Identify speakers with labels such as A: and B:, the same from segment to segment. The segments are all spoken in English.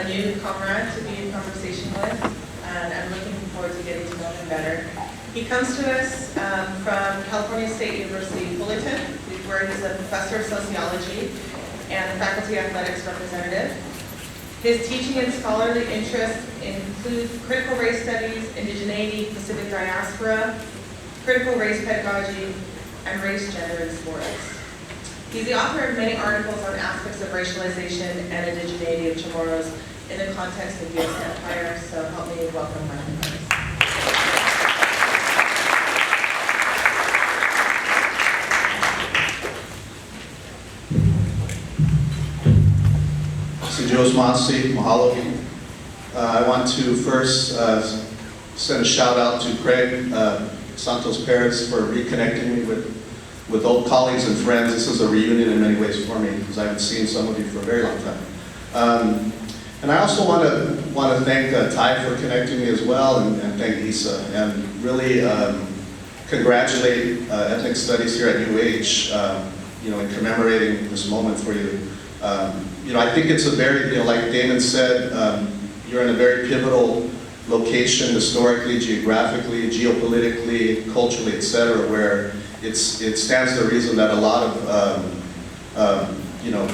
A: a new comrade to be in conversation with, and I'm looking forward to getting to know him better. He comes to us from California State University Fullerton, where he's a professor of sociology and a faculty athletics representative. His teaching and scholarly interests include critical race studies, indigeneity, Pacific diaspora, critical race pedagogy, and race, gender, and sports. He's the author of many articles on aspects of racialization and indigeneity of Chamorros in the context of U.S. empire, so help me welcome Martin Perez.
B: Jos Masi, mahalo. I want to first send a shout out to Craig Santos Perez for reconnecting me with old colleagues and friends. This is a reunion in many ways for me because I haven't seen some of you for a very long time. And I also want to thank Ty for connecting me as well, and thank Isa, and really congratulate ethnic studies here at UH, in commemorating this moment for you. I think it's a very, like Damon said, you're in a very pivotal location historically, geographically, geopolitically, culturally, etc., where it stands to reason that a lot of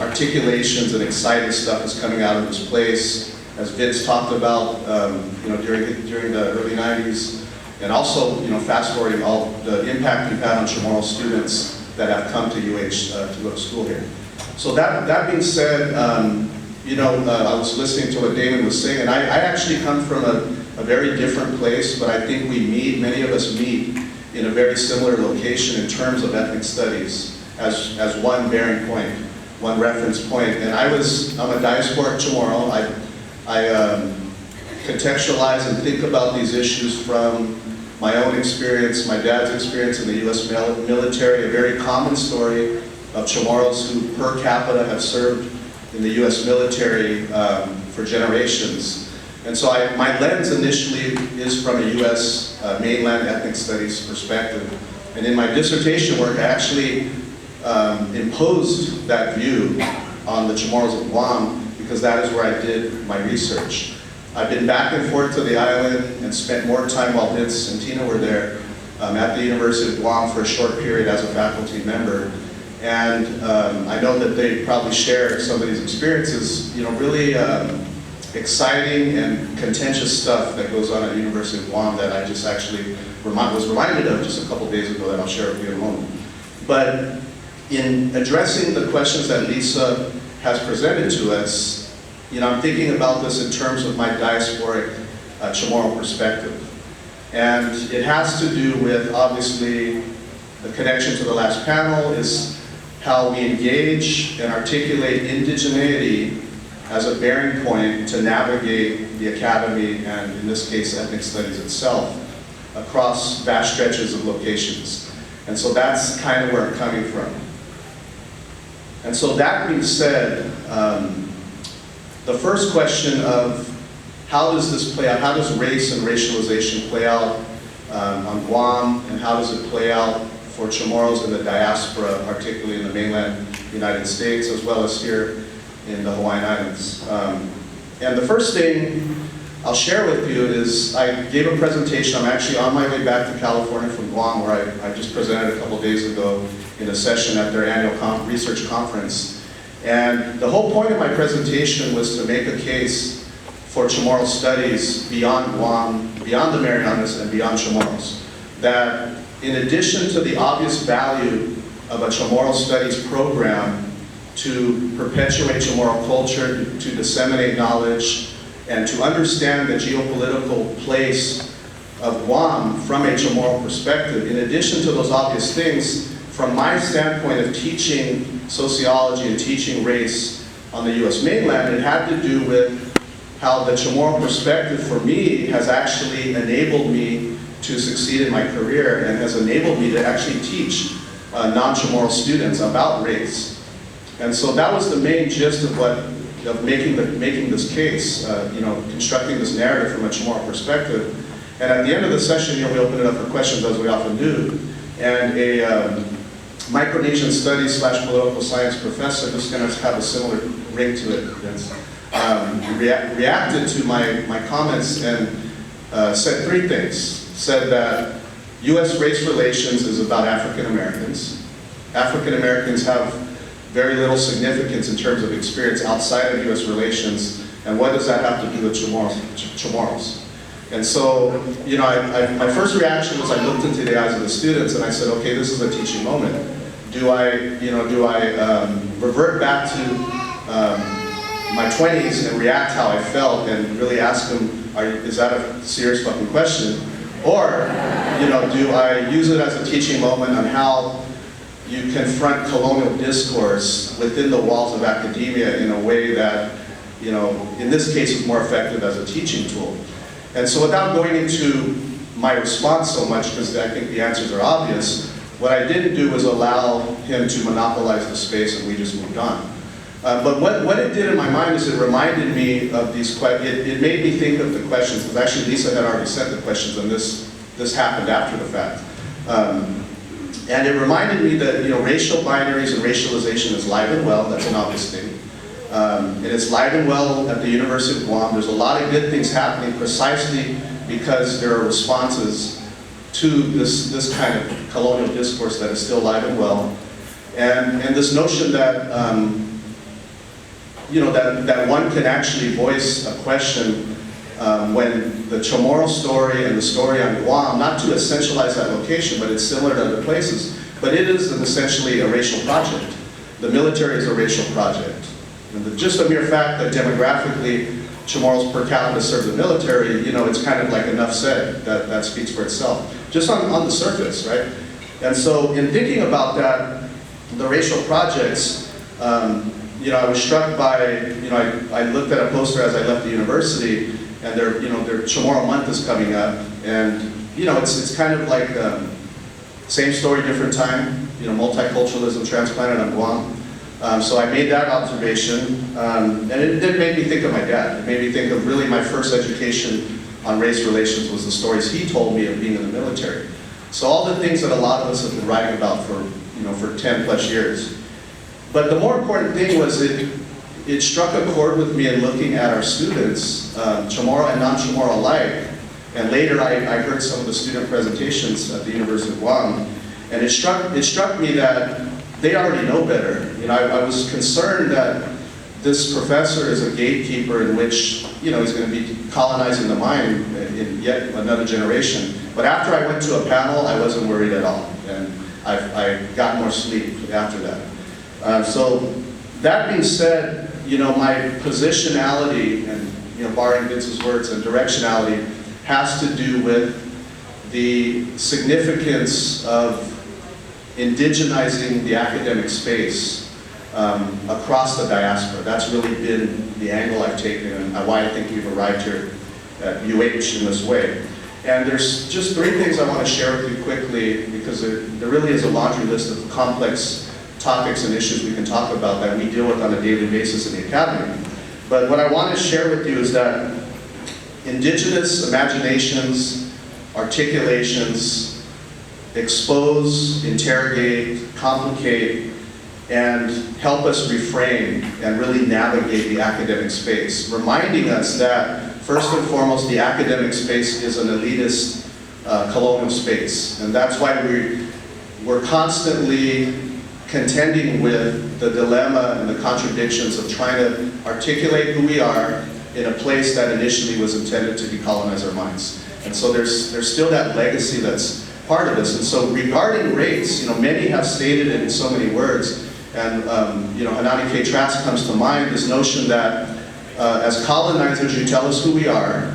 B: articulations and exciting stuff is coming out of this place, as Vince talked about, during the early 90s, and also, fast forwarding all the impact we've had on Chamorro students that have come to UH to go to school here. So that being said, I was listening to what Damon was saying, and I actually come from a very different place, but I think many of us meet in a very similar location in terms of ethnic studies as one bearing point, one reference point. And I'm a diasporic Chamorro. I contextualize and think about these issues from my own experience, my dad's experience in the U.S. military, a very common story of Chamorros who per capita have served in the U.S. military for generations. And so my lens initially is from a U.S. Mainland ethnic studies perspective. And in my dissertation work, I actually imposed that view on the Chamorros of Guam because that is where I did my research. I've been back and forth to the island and spent more time while Vince and Tina were there at the University of Guam for a short period as a faculty member. And I know that they probably share some of these experiences, really exciting and contentious stuff that goes on at the University of Guam that I just actually was reminded of just a couple days ago that I'll share with you in a moment. But in addressing the questions that Lisa has presented to us, I'm thinking about this in terms of my diasporic Chamorro perspective. And it has to do with, obviously, the connection to the last panel is how we engage and articulate indigeneity as a bearing point to navigate the academy and, in this case, ethnic studies itself across vast stretches of locations. And so that's kind of where I'm coming from. And so that being said, the first question of how does this play out, how does race and racialization play out on Guam, and how does it play out for Chamorros in the diaspora, particularly in the mainland United States, as well as here in the Hawaiian Islands. And the first thing I'll share with you is I gave a presentation. I'm actually on my way back to California from Guam, where I just presented a couple days ago in a session at their annual research conference. And the whole point of my presentation was to make a case for Chamorro studies beyond Guam, beyond the Marianas, and beyond Chamorros. That in addition to the obvious value of a Chamorro studies program to perpetuate Chamorro culture, to disseminate knowledge, and to understand the geopolitical place of Guam from a Chamorro perspective, in addition to those obvious things, from my standpoint of teaching sociology and teaching race on the U.S. mainland, it had to do with how the Chamorro perspective for me has actually enabled me to succeed in my career and has enabled me to actually teach non-Chamorro students about race. And so that was the main gist of making this case, constructing this narrative from a Chamorro perspective. And at the end of the session, we open it up for questions, as we often do. And a Micronesian Studies / political science professor, this is going to have a similar ring to it, Vince, reacted to my comments and said three things. Said that U.S. race relations is about African Americans. African Americans have very little significance in terms of experience outside of U.S. relations, and what does that have to do with Chamorros? And so, you know, my first reaction was I looked into the eyes of the students and I said, okay, this is a teaching moment. Do I revert back to my 20s and react how I felt and really ask them, is that a serious fucking question? Or, you know, do I use it as a teaching moment on how you confront colonial discourse within the walls of academia in a way that, you know, in this case is more effective as a teaching tool? And so without going into my response so much, because I think the answers are obvious, what I didn't do was allow him to monopolize the space and we just moved on. But what it did in my mind is it reminded me of these questions. It made me think of the questions, because actually Lisa had already sent the questions and this happened after the fact. And it reminded me that, you know, racial binaries and racialization is live and well. That's an obvious thing. And it's live and well at the University of Guam. There's a lot of good things happening precisely because there are responses to this kind of colonial discourse that is still live and well. And this notion that, you know, that one can actually voice a question when the Chamorro story and the story on Guam, not to essentialize that location, but it's similar to other places, but it is essentially a racial project. The military is a racial project. And just the mere fact that demographically Chamorros per capita serve the military, you know, it's kind of like enough said, that speaks for itself. Just on the surface, right? And so in thinking about that, the racial projects, you know, I was struck by, you know, I looked at a poster as I left the university, and their Chamorro month is coming up, and, you know, it's kind of like same story, different time, you know, multiculturalism transplanted on Guam. So I made that observation, and it made me think of my dad. It made me think of really my first education on race relations was the stories he told me of being in the military. So all the things that a lot of us have been writing about for 10 plus years. But the more important thing was it struck a chord with me in looking at our students, Chamorro and non-Chamorro alike. And later I heard some of the student presentations at the University of Guam, and it struck me that they already know better. You know, I was concerned that this professor is a gatekeeper in which, you know, he's going to be colonizing the mind in yet another generation. But after I went to a panel, I wasn't worried at all, and I got more sleep after that. So that being said, you know, my positionality and, you know, borrowing Vince's words, and directionality has to do with the significance of indigenizing the academic space across the diaspora. That's really been the angle I've taken and why I think we've arrived here at UH in this way. And there's just three things I want to share with you quickly, because there really is a laundry list of complex topics and issues we can talk about that we deal with on a daily basis in the academy. But what I want to share with you is that indigenous imaginations, articulations, expose, interrogate, complicate, and help us reframe and really navigate the academic space, reminding us that, first and foremost, the academic space is an elitist colonial space. And that's why we're constantly contending with the dilemma and the contradictions of trying to articulate who we are in a place that initially was intended to decolonize our minds. And so there's still that legacy that's part of this. And so regarding race, you know, many have stated it in so many words, and you know, Hanani K. Trask comes to mind, this notion that as colonizers, you tell us who we are,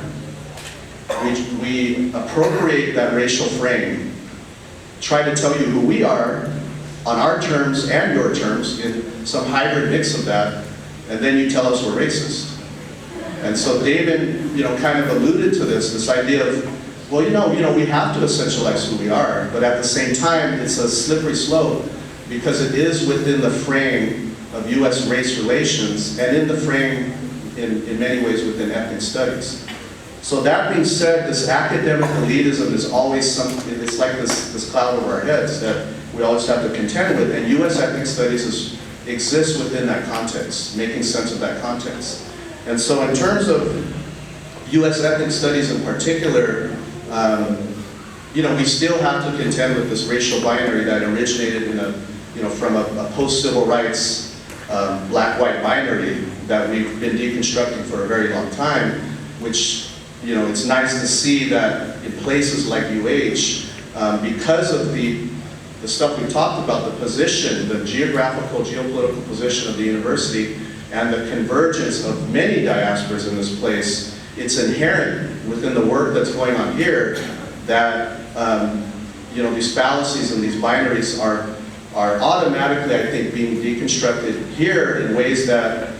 B: we appropriate that racial frame, try to tell you who we are on our terms and your terms in some hybrid mix of that, and then you tell us we're racist. And so Damon, you know, kind of alluded to this idea of, well, you know, we have to essentialize who we are, but at the same time, it's a slippery slope because it is within the frame of U.S. race relations and in the frame, in many ways, within ethnic studies. So that being said, this academic elitism is always something, it's like this cloud over our heads that we always have to contend with, and U.S. ethnic studies exists within that context, making sense of that context. And so in terms of U.S. ethnic studies in particular, you know, we still have to contend with this racial binary that originated in a, you know, from a post-civil rights black-white binary that we've been deconstructing for a very long time, which, you know, it's nice to see that in places like UH, because of the stuff we talked about, the position, the geographical, geopolitical position of the university, and the convergence of many diasporas in this place, it's inherent within the work that's going on here that you know, these fallacies and these binaries are automatically, I think, being deconstructed here in ways that,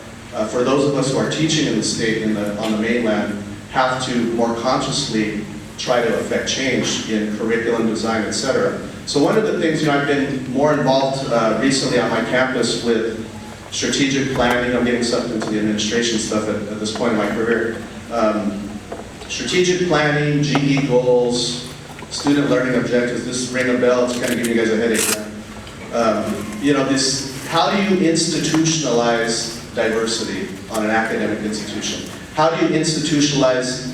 B: for those of us who are teaching in the state, on the mainland, have to more consciously try to affect change in curriculum design, et cetera. So one of the things, you know, I've been more involved recently on my campus with strategic planning. I'm getting sucked into the administration stuff at this point in my career. Strategic planning, GE goals, student learning objectives. This ring a bell, it's kind of giving you guys a headache. You know, how do you institutionalize diversity on an academic institution? How do you institutionalize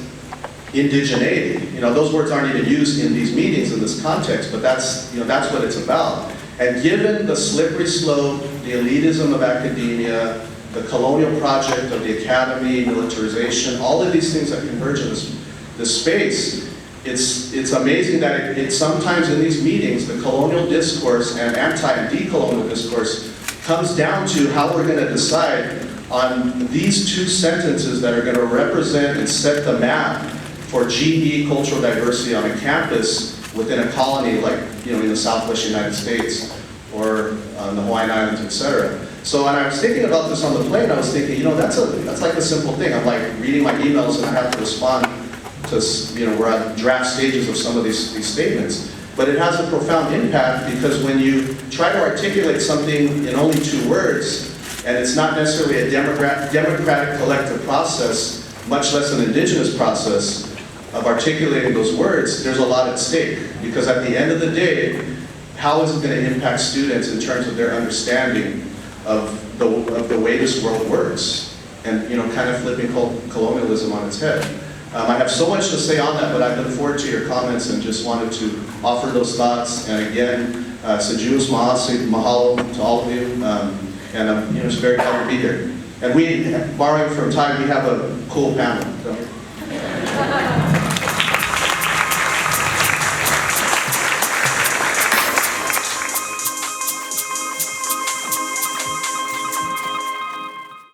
B: indigeneity? You know, those words aren't even used in these meetings in this context, but that's, you know, that's what it's about. And given the slippery slope, the elitism of academia, the colonial project of the academy, militarization, all of these things that converge in this space, it's amazing that it sometimes in these meetings, the colonial discourse and anti and decolonial discourse comes down to how we're going to decide on these two sentences that are going to represent and set the map for GE cultural diversity on a campus within a colony like, you know, in the Southwest United States or on the Hawaiian Islands, et cetera. So when I was thinking about this on the plane, I was thinking, you know, that's like a simple thing. I'm like reading my emails and I have to respond to, you know, we're at draft stages of some of these statements. But it has a profound impact because when you try to articulate something in only 2 words, and it's not necessarily a democratic collective process, much less an indigenous process of articulating those words, there's a lot at stake. Because at the end of the day, how is it going to impact students in terms of their understanding of the way this world works? And, you know, kind of flipping colonialism on its head. I have so much to say on that, but I look forward to your comments and just wanted to offer those thoughts. And again, Sajus Mahalo to all of you. And I'm, you know, just very glad to be here. And we, borrowing from time, we have a cool panel. So.